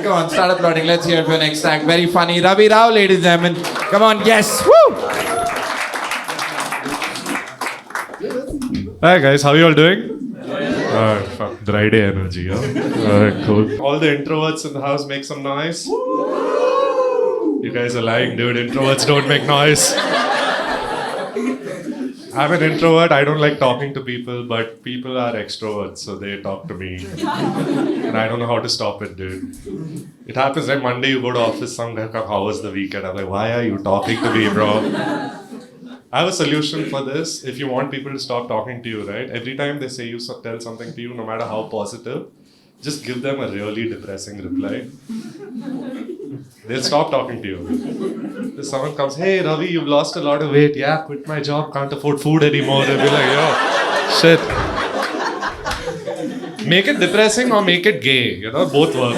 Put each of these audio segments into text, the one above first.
Come on, start applauding. Let's hear it for the next act. Very funny. Ravi Rao, ladies and gentlemen. Come on, yes. Woo! Hi guys, how are you all doing? Fuck, dry day energy, huh? Alright, cool. All the introverts in the house make some noise. You guys are lying, dude. Introverts don't make noise. I'm an introvert. I don't like talking to people, but people are extroverts, so they talk to me. And I don't know how to stop it, dude. It happens like Monday you go to office, some guy comes, how was the weekend? I'm like, why are you talking to me, bro? I have a solution for this. If you want people to stop talking to you, right? Every time they say tell something to you, no matter how positive, just give them a really depressing reply. They'll stop talking to you. If someone comes, hey Ravi, you've lost a lot of weight. Yeah, quit my job, can't afford food anymore. They'll be like, yo, shit. Make it depressing or make it gay. Both work.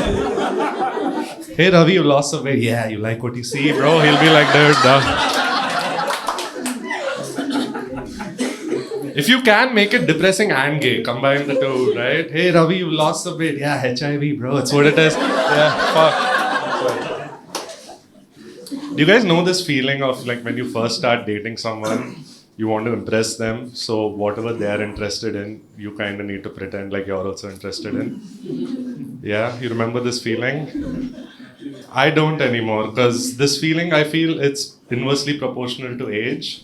Hey Ravi, you lost some weight. Yeah, you like what you see, bro. He'll be like, dude, duh. If you can, make it depressing and gay. Combine the two, right? Hey Ravi, you lost some weight. Yeah, HIV, bro. That's what it is. Yeah, fuck. Do you guys know this feeling of like when you first start dating someone, you want to impress them, so whatever they're interested in, you kind of need to pretend like you're also interested in? Yeah, you remember this feeling? I don't anymore, because this feeling, I feel it's inversely proportional to age.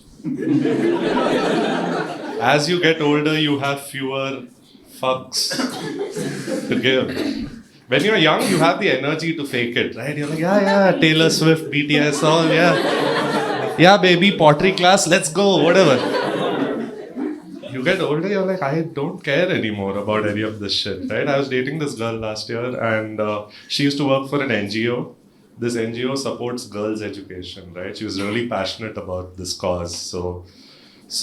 As you get older, you have fewer fucks to give. When you're young, you have the energy to fake it, right? You're like, yeah, Taylor Swift, BTS, all, yeah. Yeah, baby, pottery class, let's go, whatever. You get older, you're like, I don't care anymore about any of this shit, right? I was dating this girl last year, and she used to work for an NGO. This NGO supports girls' education, right? She was really passionate about this cause, so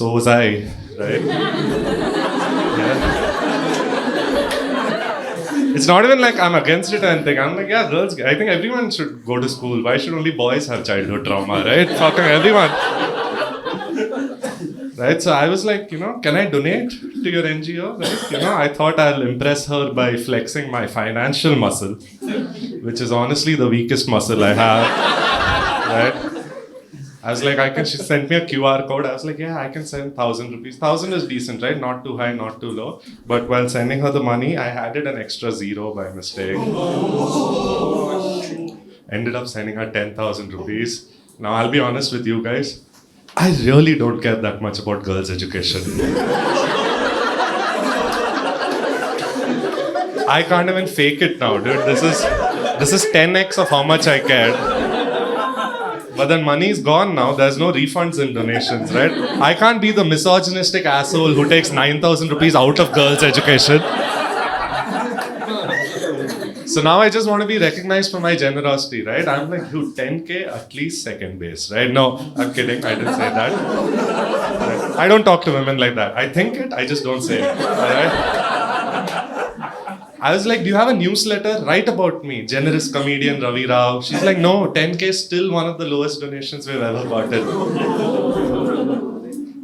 was I, right? Yeah. It's not even like I'm against it or anything. I'm like, yeah, girls, I think everyone should go to school. Why should only boys have childhood trauma, right? Fucking everyone. Right? So I was like, can I donate to your NGO? Right? I thought I'll impress her by flexing my financial muscle, which is honestly the weakest muscle I have. Right? I was like, she sent me a QR code. I was like, yeah, I can send 1,000 rupees. 1,000 is decent, right? Not too high, not too low. But while sending her the money, I added an extra zero by mistake. Ended up sending her 10,000 rupees. Now, I'll be honest with you guys. I really don't care that much about girls' education. I can't even fake it now, dude. This is 10x of how much I cared. But then money is gone now. There's no refunds and donations, right? I can't be the misogynistic asshole who takes 9,000 rupees out of girls' education. So now I just want to be recognized for my generosity, right? I'm like, dude, 10K, at least second base, right? No, I'm kidding. I didn't say that. Right? I don't talk to women like that. I think it, I just don't say it, all right? I was like, do you have a newsletter? Write about me. Generous comedian Ravi Rao. She's like, no, 10K is still one of the lowest donations we've ever gotten.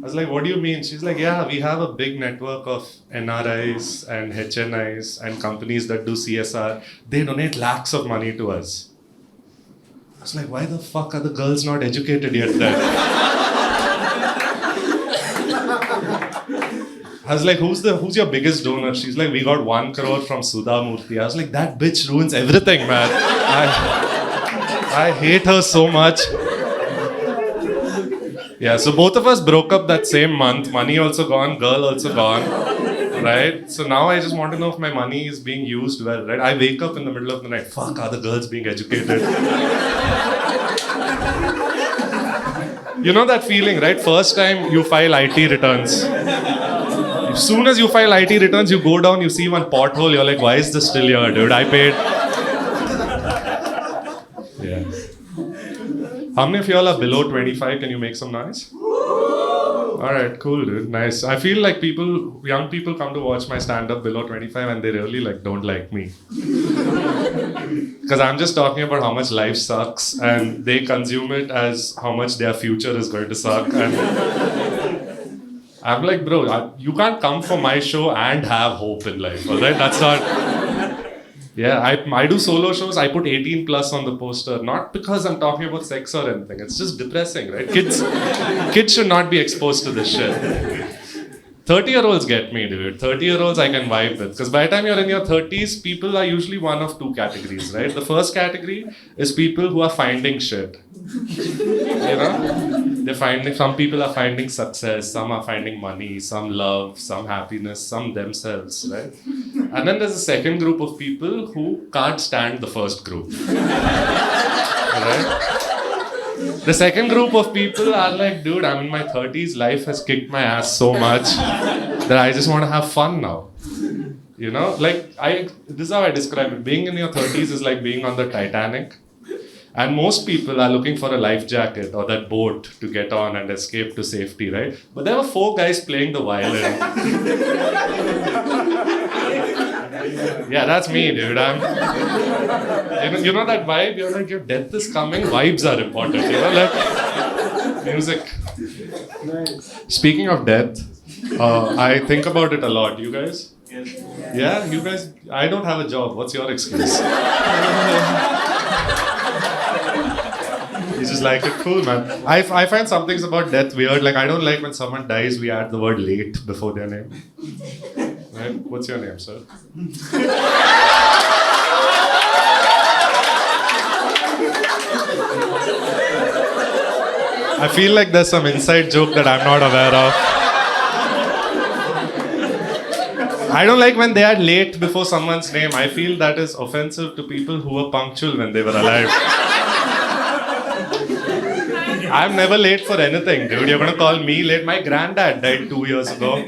I was like, what do you mean? She's like, yeah, we have a big network of NRIs and HNIs and companies that do CSR. They donate lakhs of money to us. I was like, why the fuck are the girls not educated yet then? I was like, who's your biggest donor? She's like, we got 1 crore from Sudha Murthy. I was like, that bitch ruins everything, man. I hate her so much. Yeah, so both of us broke up that same month. Money also gone, girl also gone. Right? So now I just want to know if my money is being used well, right? I wake up in the middle of the night, fuck, are the girls being educated? You know that feeling, right? First time you file IT returns. As soon as you file IT returns, you go down, you see one pothole, you're like, why is this still here, dude? I paid. Yeah. How many of y'all are below 25? Can you make some noise? Alright, cool, dude. Nice. I feel like young people come to watch my stand-up below 25 and they really don't like me. Because I'm just talking about how much life sucks and they consume it as how much their future is going to suck. And I'm like, bro, you can't come for my show and have hope in life, alright? That's not... Yeah, I do solo shows. I put 18 plus on the poster, not because I'm talking about sex or anything. It's just depressing, right? Kids should not be exposed to this shit. 30-year-olds get me, dude. 30-year-olds I can vibe with. Because by the time you're in your 30s, people are usually one of two categories, right? The first category is people who are finding shit. You know? Some people are finding success, some are finding money, some love, some happiness, some themselves, right? And then there's a second group of people who can't stand the first group. Right? The second group of people are like, dude, I'm in my 30s, life has kicked my ass so much that I just want to have fun now. You know, this is how I describe it. Being in your 30s is like being on the Titanic. And most people are looking for a life jacket or that boat to get on and escape to safety, right? But there were 4 guys playing the violin. Yeah, that's me, dude. You know that vibe? You're like, your death is coming. Vibes are important. You know, like music. Nice. Speaking of death, I think about it a lot. You guys? Yes. Yeah, you guys. I don't have a job. What's your excuse? You just like it, cool, man. I find some things about death weird. Like, I don't like when someone dies, we add the word late before their name. Right? What's your name, sir? I feel like there's some inside joke that I'm not aware of. I don't like when they add late before someone's name. I feel that is offensive to people who were punctual when they were alive. I'm never late for anything, dude. You're gonna call me late. My granddad died 2 years ago,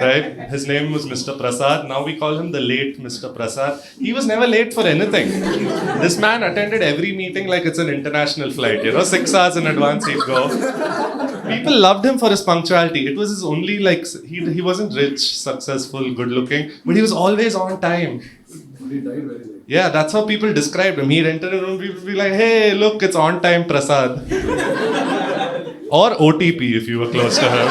right? His name was Mr. Prasad. Now we call him the late Mr. Prasad. He was never late for anything. This man attended every meeting like it's an international flight. 6 hours in advance he'd go. People loved him for his punctuality. It was his only, he wasn't rich, successful, good looking, but he was always on time. He died very late. Yeah, that's how people described him. He'd enter a room, people would be like, hey, look, it's on time, Prasad. Or OTP if you were close to her.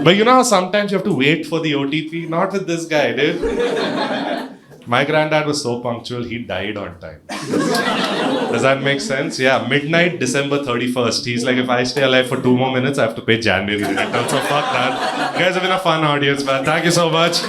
But you know how sometimes you have to wait for the OTP? Not with this guy, dude. My granddad was so punctual, he died on time. Does that make sense? Yeah, midnight, December 31st. He's like, if I stay alive for 2 more minutes, I have to pay January rent. So fuck that. You guys have been a fun audience, man. Thank you so much.